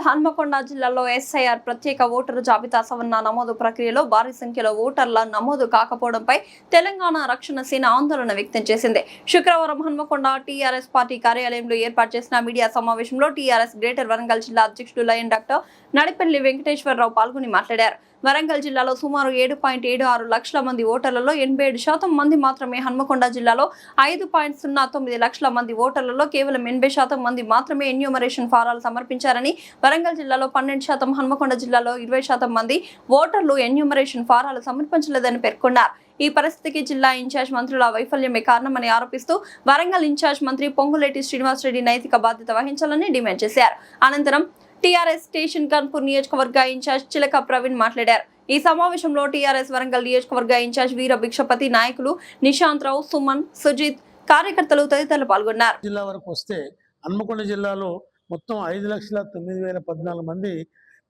హన్మకొండ జిల్లాలో ఎస్ఐఆర్ ప్రత్యేక ఓటరు జాబితా సవరణ నమోదు ప్రక్రియలో భారీ సంఖ్యలో ఓటర్ల నమోదు కాకపోవడంపై తెలంగాణ రక్షణ సేన ఆందోళన వ్యక్తం చేసింది. శుక్రవారం హన్మకొండ టీఆర్ఎస్ పార్టీ కార్యాలయంలో ఏర్పాటు చేసిన మీడియా సమావేశంలో టీఆర్ఎస్ గ్రేటర్ వరంగల్ జిల్లా అధ్యక్షుడు లయన్ డాక్టర్ నడిపెల్లి వెంకటేశ్వరరావు పాల్గొని మాట్లాడారు. వరంగల్ జిల్లాలో సుమారు 7.76 లక్షల మంది ఓటర్లలో 87% మంది మాత్రమే, హన్మకొండ జిల్లాలో 5.09 లక్షల మంది ఓటర్లలో కేవలం 80% మంది మాత్రమే ఎన్యూమరేషన్ ఫారాలు సమర్పించారని, వరంగల్ జిల్లాలో 12%, హన్మకొండ జిల్లాలో 20% మంది ఓటర్లు ఎన్యూమరేషన్ ఫారాలు సమర్పించలేదని పేర్కొన్నారు. ఈ పరిస్థితికి జిల్లా ఇన్ఛార్జ్ మంత్రుల వైఫల్యమే కారణమని ఆరోపిస్తూ వరంగల్ ఇన్ఛార్జ్ మంత్రి పొంగులేటి శ్రీనివాసరెడ్డి నైతిక బాధ్యత వహించాలని డిమాండ్ చేశారు. అనంతరం టీఆర్ఎస్ స్టేషన్ కన్పూర్ నియోజకవర్గ ఇన్ఛార్జ్ చిలక ప్రవీణ్ మాట్లాడారు. ఈ సమావేశంలో టీఆర్ఎస్ వరంగల్ నియోజకవర్గ ఇన్ఛార్జ్ వీర భిక్షపతి, నాయకులు నిశాంత్ రావు, సుమన్, సుజిత్, కార్యకర్తలు తదితరులు పాల్గొన్నారు. జిల్లా వరకు వస్తే హన్మకొండ జిల్లాలో మొత్తం 5,09,014 మంది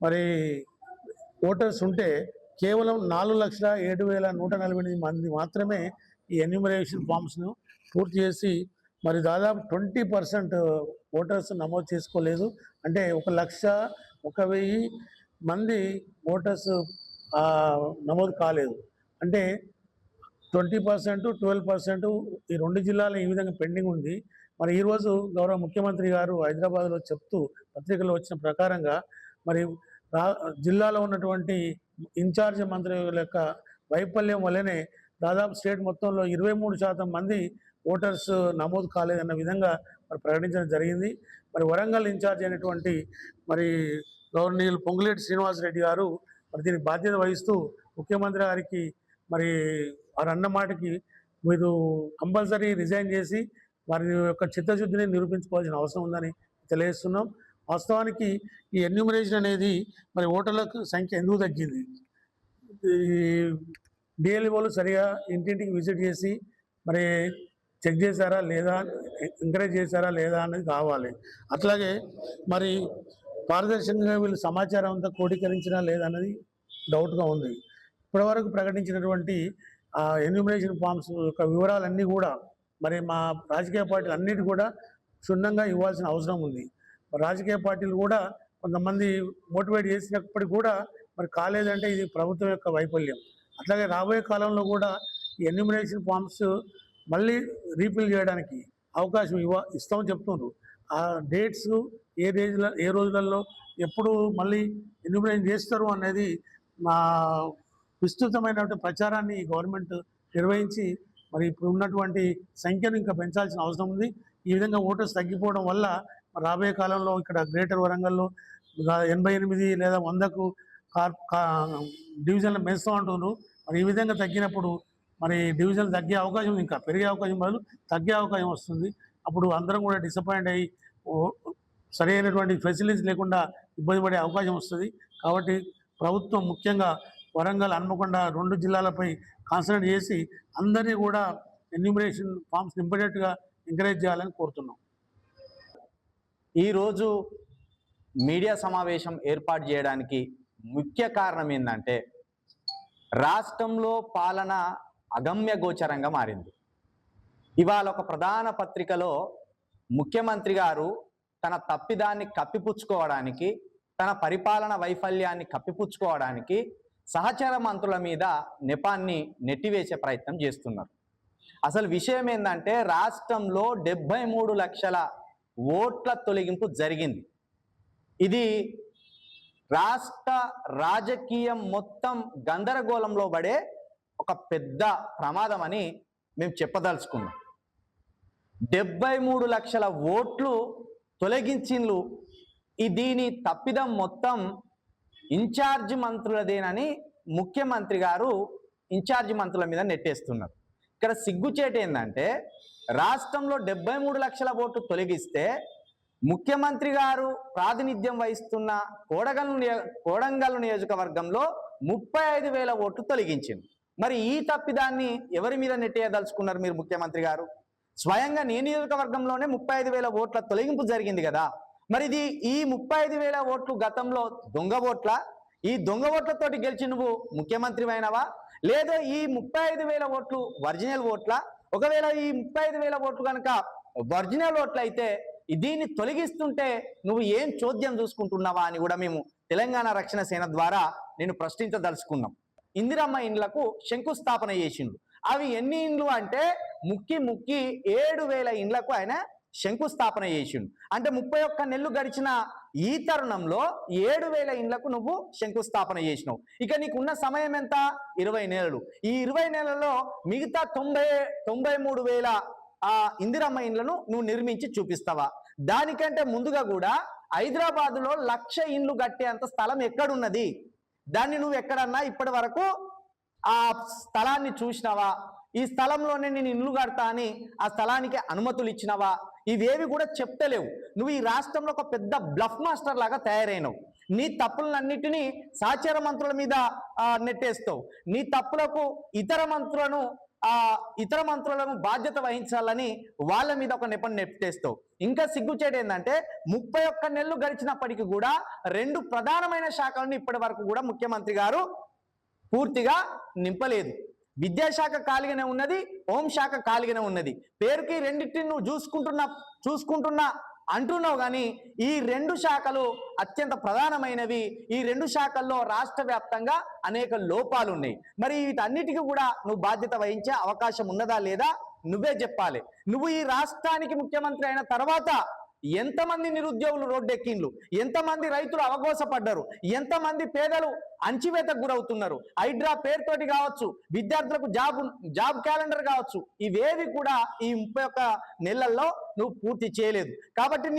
మరి ఓటర్స్ ఉంటే కేవలం 4,07,148 మంది మాత్రమే ఈ ఎన్యూమరేషన్ ఫామ్స్ను పూర్తి చేసి మరి దాదాపు 20% ఓటర్స్ నమోదు చేసుకోలేదు. అంటే 1,01,000 మంది ఓటర్స్ నమోదు కాలేదు. అంటే 20%, 12% ఈ రెండు జిల్లాలు ఈ విధంగా పెండింగ్ ఉంది. మరి ఈరోజు గౌరవ ముఖ్యమంత్రి గారు హైదరాబాద్లో చెప్తూ పత్రికలో వచ్చిన ప్రకారంగా మరి జిల్లాలో ఉన్నటువంటి ఇన్ఛార్జ్ మంత్రుల యొక్క వైఫల్యం వల్లనే దాదాపు స్టేట్ మొత్తంలో 23% మంది ఓటర్స్ నమోదు కాలేదన్న విధంగా మరి ప్రకటించడం జరిగింది. మరి వరంగల్ ఇన్ఛార్జ్ అయినటువంటి మరి గవర్నీయులు పొంగులేటి శ్రీనివాసరెడ్డి గారు మరి దీనికి బాధ్యత వహిస్తూ ముఖ్యమంత్రి గారికి మరి వారు అన్న మాటకి మీరు కంపల్సరీ రిజైన్ చేసి వారి యొక్క చిత్తశుద్ధిని నిరూపించుకోవాల్సిన అవసరం ఉందని తెలియజేస్తున్నాం. వాస్తవానికి ఈ ఎన్యూమరేషన్ అనేది మరి ఓటర్లకు సంఖ్య ఎందుకు తగ్గింది, డిఎల్ఓలు సరిగా ఇంటింటికి విజిట్ చేసి మరి చెక్ చేశారా లేదా, ఎంకరేజ్ చేశారా లేదా అనేది కావాలి. అట్లాగే మరి పారదర్శకంగా వీళ్ళు సమాచారం అంతా క్రోడీకరించినా లేదా అనేది డౌట్గా ఉంది. ఇప్పటివరకు ప్రకటించినటువంటి ఎన్యూమరేషన్ ఫామ్స్ యొక్క వివరాలన్నీ కూడా మరి మా రాజకీయ పార్టీలు అన్నిటి కూడా క్షుణ్ణంగా ఇవ్వాల్సిన అవసరం ఉంది. రాజకీయ పార్టీలు కూడా కొంతమంది మోటివేట్ చేసినప్పటికీ కూడా మరి కాలేదంటే ఇది ప్రభుత్వం యొక్క వైఫల్యం. అట్లాగే రాబోయే కాలంలో కూడా ఈ ఎన్యూమరేషన్ ఫామ్స్ మళ్ళీ రీఫిల్ చేయడానికి అవకాశం ఇస్తామని చెప్తున్నారు. ఆ డేట్స్ ఏ రోజులలో ఎప్పుడు మళ్ళీ ఎన్యూమరేషన్ చేస్తారు అనేది మా విస్తృతమైనటువంటి ప్రచారాన్ని గవర్నమెంట్ నిర్వహించి మరి ఇప్పుడు ఉన్నటువంటి సంఖ్యను ఇంకా పెంచాల్సిన అవసరం ఉంది. ఈ విధంగా ఓటర్స్ తగ్గిపోవడం వల్ల రాబోయే కాలంలో ఇక్కడ గ్రేటర్ వరంగల్లో 88 లేదా 100కు డివిజన్లు పెంచుతూ ఉంటున్నారు. మరి ఈ విధంగా తగ్గినప్పుడు మరి డివిజన్లు తగ్గే అవకాశం, ఇంకా పెరిగే అవకాశం బదులు తగ్గే అవకాశం వస్తుంది. అప్పుడు అందరం కూడా డిసప్పాయింట్ అయ్యి సరైనటువంటి ఫెసిలిటీస్ లేకుండా ఇబ్బంది పడే అవకాశం వస్తుంది. కాబట్టి ప్రభుత్వం ముఖ్యంగా వరంగల్, హన్మకొండ 2 జిల్లాలపై కాన్సన్ట్రేట్ చేసి అందరినీ కూడా ఎన్యూమరేషన్ ఫామ్స్ ఇంపార్టెంట్గా ఎంకరేజ్ చేయాలని కోరుతున్నాం. ఈరోజు మీడియా సమావేశం ఏర్పాటు చేయడానికి ముఖ్య కారణం ఏంటంటే రాష్ట్రంలో పాలన అగమ్య గోచరంగా మారింది. ఇవాళ ఒక ప్రధాన పత్రికలో ముఖ్యమంత్రి గారు తన తప్పిదాన్ని కప్పిపుచ్చుకోవడానికి, తన పరిపాలన వైఫల్యాన్ని కప్పిపుచ్చుకోవడానికి సహచర మంత్రుల మీద నెపాన్ని నెట్టివేసే ప్రయత్నం చేస్తున్నారు. అసలు విషయం ఏంటంటే రాష్ట్రంలో 73 లక్షల ఓట్ల తొలగింపు జరిగింది. ఇది రాష్ట్ర రాజకీయం మొత్తం గందరగోళంలో పడే ఒక పెద్ద ప్రమాదం అని మేము చెప్పదలుచుకున్నాం. 73 లక్షల ఓట్లు తొలగించిండ్రు. దీని తప్పిదం మొత్తం ఇన్ఛార్జి మంత్రులదేనని ముఖ్యమంత్రి గారు ఇన్ఛార్జి మంత్రుల మీద నెట్టేస్తున్నారు. ఇక్కడ సిగ్గుచేటు ఏంటంటే రాష్ట్రంలో 73 లక్షల ఓట్లు తొలగిస్తే ముఖ్యమంత్రి గారు ప్రాతినిధ్యం వహిస్తున్న కోడంగల్ నియోజకవర్గంలో 35,000 ఓట్లు తొలగించింది. మరి ఈ తప్పిదాన్ని ఎవరి మీద నెట్టేయదలుచుకున్నారు మీరు ముఖ్యమంత్రి గారు? స్వయంగా నీ నియోజకవర్గంలోనే 35,000 ఓట్ల తొలగింపు జరిగింది కదా. మరి ఈ 35,000 ఓట్లు గతంలో దొంగ ఓట్ల? ఈ దొంగ ఓట్లతోటి గెలిచి నువ్వు ముఖ్యమంత్రి అయినవా, లేదా ఈ 35,000 ఓట్లు ఒరిజినల్ ఓట్ల? ఒకవేళ ఈ 35,000 ఓట్లు కనుక ఒరిజినల్ ఓట్లు అయితే దీన్ని తొలగిస్తుంటే నువ్వు ఏం చోద్యం చూసుకుంటున్నావా అని కూడా మేము తెలంగాణ రక్షణ సేన ద్వారా నేను ప్రశ్నించదలుచుకున్నాం. ఇందిరమ్మ ఇండ్లకు శంకుస్థాపన చేసిండు. అవి ఎన్ని ఇండ్లు అంటే ముక్కి 7,000 ఇండ్లకు ఆయన శంకుస్థాపన చేసిండు. అంటే 31 నెలలు గడిచిన ఈ తరుణంలో 7,000 ఇండ్లకు నువ్వు శంకుస్థాపన చేసినావు. ఇక నీకున్న సమయం ఎంత? 20 నెలలు. ఈ 20 నెలల్లో మిగతా 93,000 ఇందిరమ్మ ఇండ్లను నువ్వు నిర్మించి చూపిస్తావా? దానికంటే ముందుగా కూడా హైదరాబాదులో 1,00,000 ఇండ్లు కట్టేంత స్థలం ఎక్కడున్నది? దాన్ని నువ్వు ఎక్కడన్నా ఇప్పటి వరకు ఆ స్థలాన్ని చూసినావా? ఈ స్థలంలోనే నేను ఇల్లు కడతా అని ఆ స్థలానికి అనుమతులు ఇచ్చినావా? ఇవేవి కూడా చెప్తలేవు. నువ్వు ఈ రాష్ట్రంలో ఒక పెద్ద బ్లఫ్ మాస్టర్ లాగా తయారైనవు. నీ తప్పులన్నిటినీ సహచర మంత్రుల మీద నెట్టేస్తావు. నీ తప్పులకు ఇతర మంత్రులను బాధ్యత వహించాలని వాళ్ళ మీద ఒక నెపం నెట్టేస్తావు. ఇంకా సిగ్గుచేటు ఏంటంటే 31 నెలలు గడిచినప్పటికీ కూడా 2 ప్రధానమైన శాఖలను ఇప్పటి వరకు కూడా ముఖ్యమంత్రి గారు పూర్తిగా నింపలేదు. విద్యాశాఖ ఖాళీగానే ఉన్నది, హోంశాఖ ఖాళీగానే ఉన్నది. పేరుకి రెండింటిని నువ్వు చూసుకుంటున్నా అంటున్నావు, కానీ ఈ 2 శాఖలు అత్యంత ప్రధానమైనవి. ఈ 2 శాఖల్లో రాష్ట్ర వ్యాప్తంగా అనేక లోపాలు ఉన్నాయి. మరి వీటన్నిటికీ కూడా నువ్వు బాధ్యత వహించే అవకాశం ఉన్నదా లేదా నువ్వే చెప్పాలి. నువ్వు ఈ రాష్ట్రానికి ముఖ్యమంత్రి అయిన తర్వాత ఎంతమంది నిరుద్యోగులు రోడ్డెక్కిండ్లు, ఎంతమంది రైతులు అవగోసపడ్డారు, ఎంతమంది పేదలు అంచివేతకు గురవుతున్నారు. హైడ్రా పేరుతోటి కావచ్చు, విద్యార్థులకు జాబ్ క్యాలెండర్ కావచ్చు, ఇవేవి కూడా ఈ 31 నెలల్లో నువ్వు పూర్తి చేయలేదు. కాబట్టి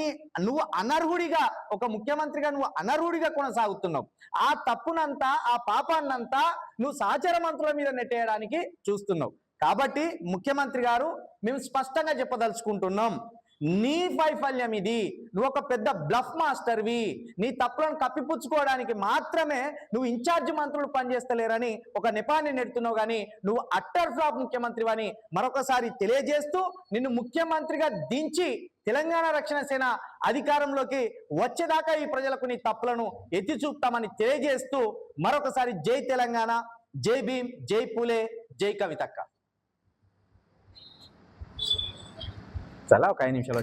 నువ్వు అనర్హుడిగా, ఒక ముఖ్యమంత్రిగా నువ్వు అనర్హుడిగా కొనసాగుతున్నావు. ఆ తప్పునంతా, ఆ పాపాన్నంతా నువ్వు సహచర మంత్రుల మీద నెట్టేయడానికి చూస్తున్నావు. కాబట్టి ముఖ్యమంత్రి గారు, మేము స్పష్టంగా చెప్పదలుచుకుంటున్నాం, నీ వైఫల్యం ఇది. నువ్వు ఒక పెద్ద బ్లఫ్ మాస్టర్వి. నీ తప్పులను కప్పిపుచ్చుకోవడానికి మాత్రమే నువ్వు ఇన్ఛార్జ్ మంత్రులు పనిచేస్తలేరని ఒక నెపాన్ని నెడుతున్నావు, కానీ నువ్వు అట్టర్ ఫ్లాప్ ముఖ్యమంత్రి అని మరొకసారి తెలియజేస్తూ, నిన్ను ముఖ్యమంత్రిగా దించి తెలంగాణ రక్షణ సేన అధికారంలోకి వచ్చేదాకా ఈ ప్రజలకు నీ తప్పులను ఎత్తి చూపుతామని తెలియజేస్తూ మరొకసారి జై తెలంగాణ, జై భీమ్, జై పూలే, జై కవితక్క. చాలా ఒక 5 నిమిషాలు